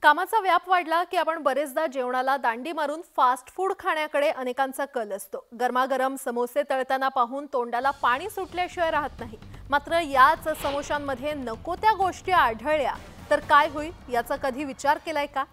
कामाचा व्याप वाढला की आपण बरेचदा जेवणाला दांडी मारून फास्ट फूड खाण्याकडे अनेकांचा कल असतो। गरमागरम समोसे तळताना पाहून तोंडाला पाणी सुटल्याशिवाय राहत नाही। मात्र याच समोशांमध्ये नको त्या गोष्टी आढळल्या तर काय होईल याचा कधी विचार केलाय का?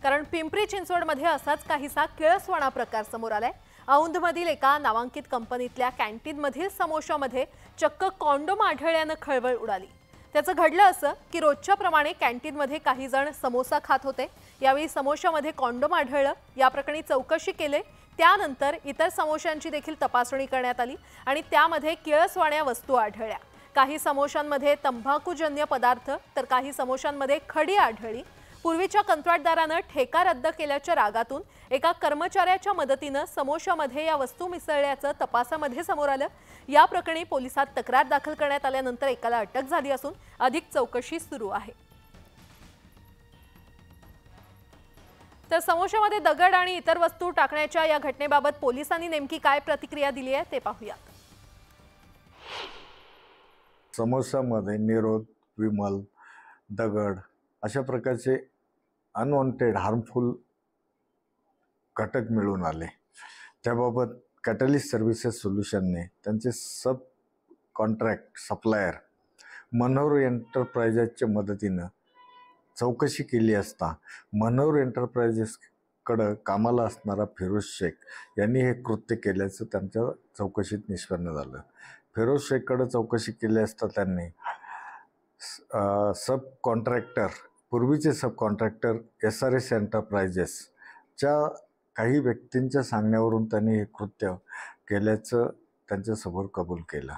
कारण पिंपरी चिंचवडमध्ये असाच काहीसा किळसवाणा प्रकार समोर आलाय। औंधमधील एका नामांकित कंपनीतल्या कॅन्टीनमधील समोशामध्ये चक्क कॉन्डोम आढळल्याने खळबळ उडाली। त्याचं घडलं असं की रोजच्या प्रमाणे कॅन्टीनमध्ये काही जण समोसा खात होते। यावेळी समोशामध्ये कॉन्डोम आढळलं। या प्रकरणी चौकशी केली। त्यानंतर इतर समोशांची देखील तपासणी करण्यात आली आणि त्यामध्ये किळसवाण्या वस्तू आढळल्या। काही समोशांमध्ये तंबाखूजन्य पदार्थ तर काही समोशांमध्ये खडी आढळली। पूर्वीच्या कंत्राटदाराने ठेका रद्द केल्याच्या रागातून एका कर्मचाऱ्याच्या मदतीने समोशामध्ये या वस्तू मिसळल्याचं तपासामध्ये समोर आलं। या प्रकरणी पोलिसात तक्रार दाखल करण्यात आल्यानंतर एकाला अटक झाली असून अधिक चौकशी सुरू आहे। तर समोशामध्ये दगड आणि इतर वस्तू टाकण्याच्या या घटनेबाबत पोलिसांनी नेमकी काय प्रतिक्रिया दिली आहे ते पाहूया। समोसामध्ये निरोध, विमल, दगड अशा प्रकारचे अनवॉन्टेड हार्मफुल घटक मिळून आले। त्याबाबत कॅटलिस्ट सर्व्हिसेस सोल्युशनने त्यांचे सब कॉन्ट्रॅक्ट सप्लायर मनोहर एंटरप्राइजेसच्या मदतीने चौकशी केली असता मनोहर एंटरप्राइजेसकडे कामाला असणारा फिरोज शेख यांनी हे कृत्य केल्याचं त्यांच्या चौकशीत निष्पन्न झालं। फिरोज शेखकडे चौकशी केली असता त्यांनी सब कॉन्ट्रॅक्टर पूर्वीचे सब कॉन्ट्रॅक्टर SRS एंटरप्राइजेसच्या काही व्यक्तींच्या सांगण्यावरून त्यांनी हे कृत्य केल्याचं त्यांच्यासमोर कबूल केलं।